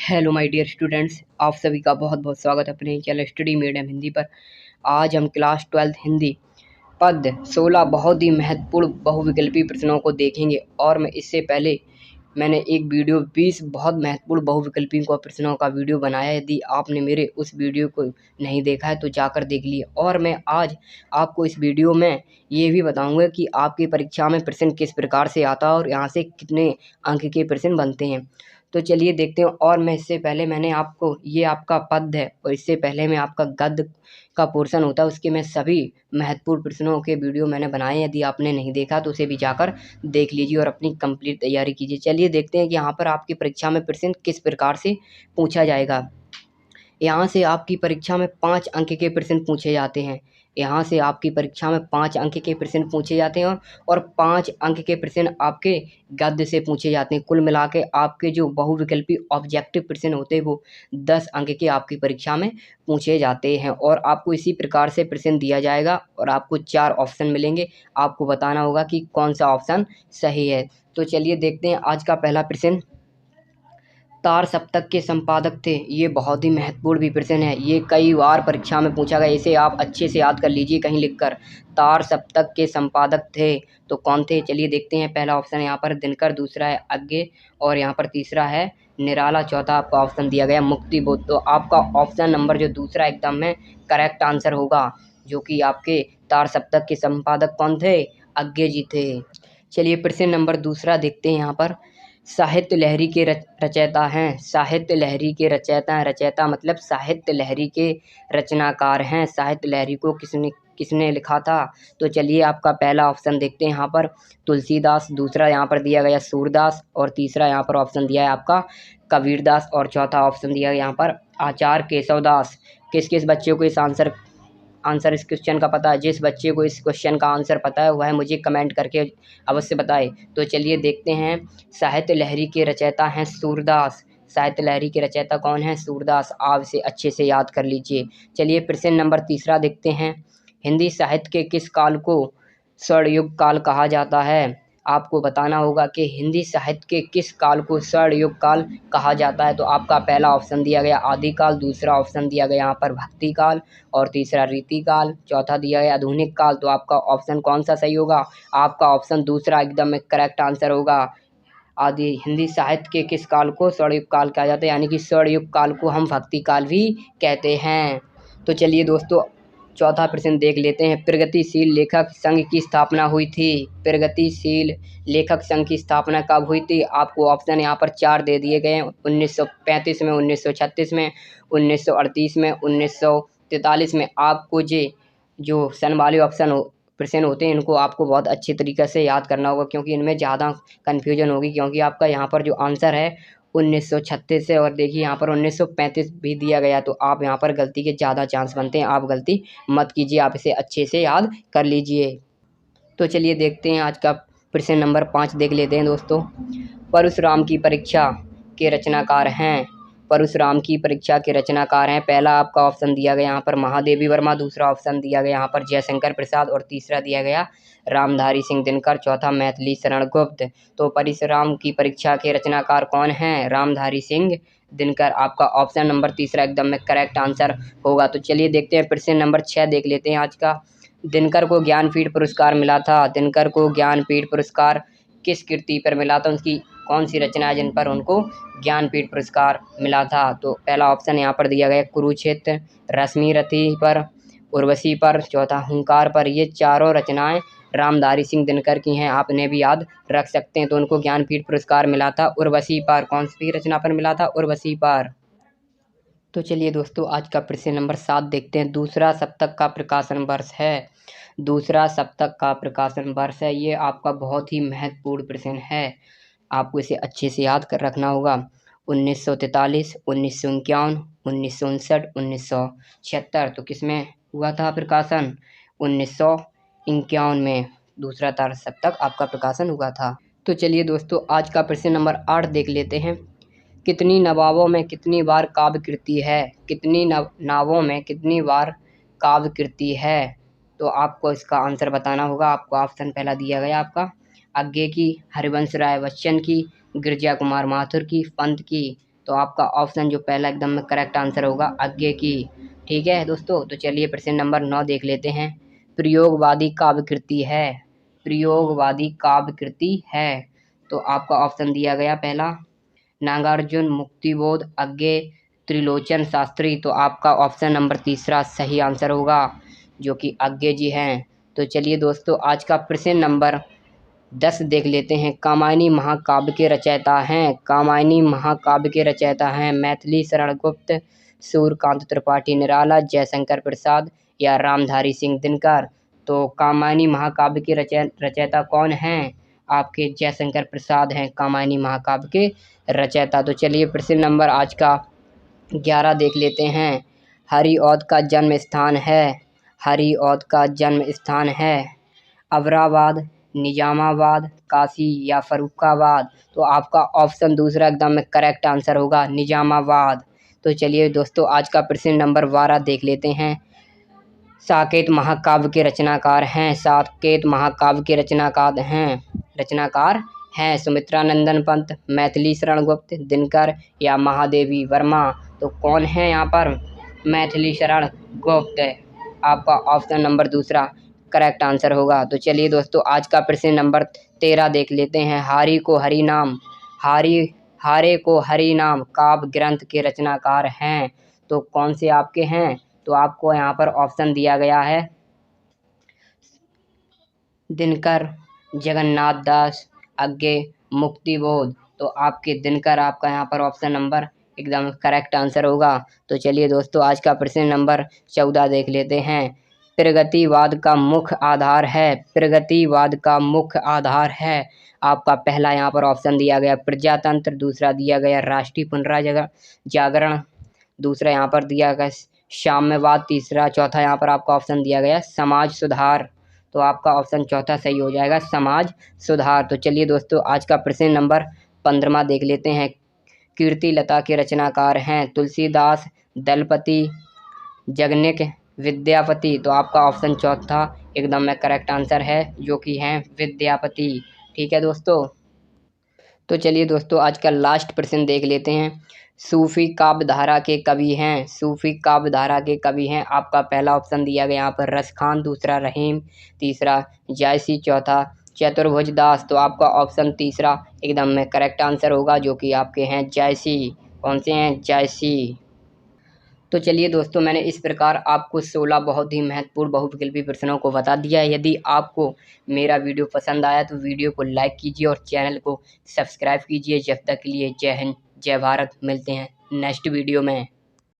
Hello my dear students, आप सभी का बहुत बहुत स्वागत है अपने चैनल स्टडी मीडियम हिंदी पर। आज हम क्लास 12 हिंदी पद 16 बहुत ही महत्वपूर्ण बहुविकल्पी प्रश्नों को देखेंगे। और मैं इससे पहले मैंने एक वीडियो 20 बहुत महत्वपूर्ण बहुविकल्पी प्रश्नों का वीडियो बनाया। यदि आपने मेरे उस वीडियो को नहीं देखा है तो जाकर देख लिए। और मैं आज आपको इस वीडियो में ये भी बताऊंगा कि आपकी परीक्षा में प्रश्न किस प्रकार से आता है और यहाँ से कितने अंक के प्रश्न बनते हैं। तो चलिए देखते हैं। और मैं इससे पहले मैंने आपको ये आपका पद है और इससे पहले मैं आपका गद्य का पोर्शन होता है उसके मैं सभी महत्वपूर्ण प्रश्नों के वीडियो मैंने बनाए हैं। यदि आपने नहीं देखा तो उसे भी जाकर देख लीजिए और अपनी कंप्लीट तैयारी कीजिए। चलिए देखते हैं कि यहाँ पर आपकी परीक्षा में प्रश्न किस प्रकार से पूछा जाएगा। यहाँ से आपकी परीक्षा में 5 अंक के प्रश्न पूछे जाते हैं। यहाँ से आपकी परीक्षा में 5 अंक के प्रश्न पूछे जाते हैं और 5 अंक के प्रश्न आपके गद्य से पूछे जाते हैं। कुल मिला के आपके जो बहुविकल्पी ऑब्जेक्टिव प्रश्न होते हैं वो 10 अंक के आपकी परीक्षा में पूछे जाते हैं। और आपको इसी प्रकार से प्रश्न दिया जाएगा और आपको 4 ऑप्शन मिलेंगे। आपको बताना होगा कि कौन सा ऑप्शन सही है। तो चलिए देखते हैं आज का पहला प्रश्न। तार सप्तक के संपादक थे। ये बहुत ही महत्वपूर्ण भी प्रश्न है। ये कई बार परीक्षा में पूछा गया। इसे आप अच्छे से याद कर लीजिए कहीं लिखकर। तार सप्तक के संपादक थे तो कौन थे? चलिए देखते हैं। पहला ऑप्शन यहाँ पर दिनकर, दूसरा है अज्ञे और यहाँ पर तीसरा है निराला, चौथा आपका ऑप्शन दिया गया मुक्तिबोध। तो आपका ऑप्शन नंबर जो दूसरा एकदम में करेक्ट आंसर होगा, जो कि आपके तार सप्तक के संपादक कौन थे? अज्ञे जी थे। चलिए प्रश्न नंबर दूसरा देखते हैं। यहाँ पर साहित्य लहरी के रचयिता हैं। साहित्य लहरी के रचयिता हैं। रचयिता मतलब साहित्य लहरी के रचनाकार हैं। साहित्य लहरी को किसने किसने लिखा था? तो चलिए आपका पहला ऑप्शन देखते हैं। यहाँ पर तुलसीदास, दूसरा यहाँ पर दिया गया सूरदास और तीसरा यहाँ पर ऑप्शन दिया है आपका कबीरदास और चौथा ऑप्शन दिया है यहाँ पर आचार्य केशवदास। किस किस बच्चे को इस आंसर इस क्वेश्चन का पता है? जिस बच्चे को इस क्वेश्चन का आंसर पता है वह मुझे कमेंट करके अवश्य बताए। तो चलिए देखते हैं। साहित्य लहरी के रचयिता हैं सूरदास। साहित्य लहरी के रचयिता कौन है? सूरदास। आप इसे अच्छे से याद कर लीजिए। चलिए प्रश्न नंबर तीसरा देखते हैं। हिंदी साहित्य के किस काल को स्वर्णयुग काल कहा जाता है? आपको बताना होगा कि हिंदी साहित्य के किस काल को स्वर्णयुग काल कहा जाता है। तो आपका पहला ऑप्शन दिया गया आदिकाल, दूसरा ऑप्शन दिया गया यहाँ पर भक्ति काल और तीसरा रीतिकाल, चौथा दिया गया आधुनिक काल। तो आपका ऑप्शन कौन सा सही होगा? आपका ऑप्शन दूसरा एकदम करेक्ट आंसर होगा। आदि हिंदी साहित्य के किस काल को स्वर्णयुग काल कहा जाता है, यानी कि स्वर्णयुग काल को हम भक्ति काल भी कहते हैं। तो चलिए दोस्तों चौथा प्रश्न देख लेते हैं। प्रगतिशील लेखक संघ की स्थापना हुई थी। प्रगतिशील लेखक संघ की स्थापना कब हुई थी? आपको ऑप्शन यहाँ पर 4 दे दिए गए हैं। 1935 में, 1936 में, 1938 में, 1943 में। आपको जो सन वाले ऑप्शन प्रश्न होते हैं इनको आपको बहुत अच्छे तरीके से याद करना होगा, क्योंकि इनमें ज़्यादा कन्फ्यूजन होगी। क्योंकि आपका यहाँ पर जो आंसर है 1936 से और देखिए यहाँ पर 1935 भी दिया गया। तो आप यहाँ पर गलती के ज़्यादा चांस बनते हैं। आप गलती मत कीजिए, आप इसे अच्छे से याद कर लीजिए। तो चलिए देखते हैं आज का प्रश्न नंबर 5 देख लेते हैं दोस्तों। परशुराम की परीक्षा के रचनाकार हैं। परशुराम की परीक्षा के रचनाकार हैं। पहला आपका ऑप्शन दिया गया यहाँ पर महादेवी वर्मा, दूसरा ऑप्शन दिया गया यहाँ पर जयशंकर प्रसाद और तीसरा दिया गया रामधारी सिंह दिनकर, चौथा मैथिली शरण गुप्त। तो परशुराम की परीक्षा के रचनाकार कौन हैं? रामधारी सिंह दिनकर। आपका ऑप्शन नंबर तीसरा एकदम में करेक्ट आंसर होगा। तो चलिए देखते हैं प्रश्न नंबर 6 देख लेते हैं आज का। दिनकर को ज्ञानपीठ पुरस्कार मिला था। दिनकर को ज्ञानपीठ पुरस्कार किस कृति पर मिला था? उनकी कौन सी रचना है जिन पर उनको ज्ञानपीठ पुरस्कार मिला था? तो पहला ऑप्शन यहाँ पर दिया गया कुरुक्षेत्र, रश्मिरथी पर, उर्वशी पर, चौथा हुंकार पर। ये चारों रचनाएं रामधारी सिंह दिनकर की हैं। आप इन्हें भी याद रख सकते हैं। तो उनको ज्ञानपीठ पुरस्कार मिला था उर्वशी पर। कौन सी रचना पर मिला था? उर्वशी पर। तो चलिए दोस्तों आज का प्रश्न नंबर 7 देखते हैं। दूसरा सप्तक का प्रकाशन वर्ष है। दूसरा सप्तक का प्रकाशन वर्ष है। ये आपका बहुत ही महत्वपूर्ण प्रश्न है। आपको इसे अच्छे से याद कर रखना होगा। 1943, 1951, 1959, 1976। तो किसमें हुआ था प्रकाशन? 1951 में दूसरा तार सप्तक आपका प्रकाशन हुआ था। तो चलिए दोस्तों आज का प्रश्न नंबर 8 देख लेते हैं। कितनी नवाबों में कितनी बार काव्य कृति है? कितनी नावों में कितनी बार काव्य कृति है? तो आपको इसका आंसर बताना होगा। आपको ऑप्शन पहला दिया गया आपका अज्ञे की, हरिवंश राय बच्चन की, गिरजा कुमार माथुर की, पंत की, तो आपका ऑप्शन जो पहला एकदम में करेक्ट आंसर होगा आगे की। ठीक है दोस्तों, तो चलिए प्रश्न नंबर 9 देख लेते हैं। प्रयोगवादी काव्य कृति है, प्रयोगवादी काव्य कृति है, तो आपका ऑप्शन दिया गया पहला नागार्जुन मुक्तिबोध, आगे त्रिलोचन शास्त्री, तो आपका ऑप्शन नंबर तीसरा सही आंसर होगा जो कि आगे जी हैं। तो चलिए दोस्तों आज का प्रश्न नंबर 10 देख लेते हैं। कामायनी महाकाव्य के रचयिता हैं, कामायनी महाकाव्य के रचयिता हैं मैथिली शरण गुप्त, सूर्यकांत त्रिपाठी निराला, जयशंकर प्रसाद या रामधारी सिंह दिनकर। तो कामायनी महाकाव्य के रचयिता कौन हैं? आपके जयशंकर प्रसाद हैं कामायनी महाकाव्य के रचयिता। तो चलिए प्रश्न नंबर आज का 11 देख लेते हैं। हरिऔध का जन्म स्थान है, हरिऔध का जन्म स्थान है अमराबाद, निजामाबाद, काशी या फर्रुखाबाद। तो आपका ऑप्शन दूसरा एकदम में करेक्ट आंसर होगा निजामाबाद। तो चलिए दोस्तों आज का प्रश्न नंबर 12 देख लेते हैं। साकेत महाकाव्य के रचनाकार हैं, साकेत महाकाव्य के रचनाकार हैं सुमित्रा नंदन पंत, मैथिली शरण गुप्त, दिनकर या महादेवी वर्मा। तो कौन है यहाँ पर? मैथिली शरण गुप्त, आपका ऑप्शन नंबर दूसरा करेक्ट आंसर होगा। तो चलिए दोस्तों आज का प्रश्न नंबर 13 देख लेते हैं। हारे को हरि नाम काव्य ग्रंथ के रचनाकार हैं, तो कौन से आपके हैं? तो आपको यहाँ पर ऑप्शन दिया गया है दिनकर, जगन्नाथ दास, आगे मुक्तिबोध। तो आपके दिनकर आपका यहाँ पर ऑप्शन नंबर एकदम करेक्ट आंसर होगा। तो चलिए दोस्तों आज का प्रश्न नंबर 14 देख लेते हैं। प्रगतिवाद का मुख्य आधार है, प्रगतिवाद का मुख्य आधार है, आपका पहला यहाँ पर ऑप्शन दिया गया प्रजातंत्र, दूसरा दिया गया राष्ट्रीय पुनर्जागरण, दूसरा यहाँ पर दिया गया साम्यवाद, तीसरा चौथा यहाँ पर आपका ऑप्शन दिया गया समाज सुधार। तो आपका ऑप्शन चौथा सही हो जाएगा समाज सुधार। तो चलिए दोस्तों आज का प्रश्न नंबर 15 देख लेते हैं। कीर्ति लता के रचनाकार हैं तुलसीदास, दलपति, जगनिक, विद्यापति। तो आपका ऑप्शन चौथा एकदम में करेक्ट आंसर है जो कि हैं विद्यापति। ठीक है दोस्तों, तो चलिए दोस्तों आज का लास्ट प्रश्न देख लेते हैं। सूफी काव्य धारा के कवि हैं, सूफी काव्य धारा के कवि हैं, आपका पहला ऑप्शन दिया गया यहाँ पर रसखान, दूसरा रहीम, तीसरा जायसी, चौथा चतुर्भुज दास। तो आपका ऑप्शन तीसरा एकदम में करेक्ट आंसर होगा जो कि आपके हैं जायसी। कौन से हैं? जायसी। तो चलिए दोस्तों मैंने इस प्रकार आपको 16 बहुत ही महत्वपूर्ण बहुविकल्पी प्रश्नों को बता दिया है। यदि आपको मेरा वीडियो पसंद आया तो वीडियो को लाइक कीजिए और चैनल को सब्सक्राइब कीजिए। जब तक के लिए जय हिंद, जय भारत। मिलते हैं नेक्स्ट वीडियो में।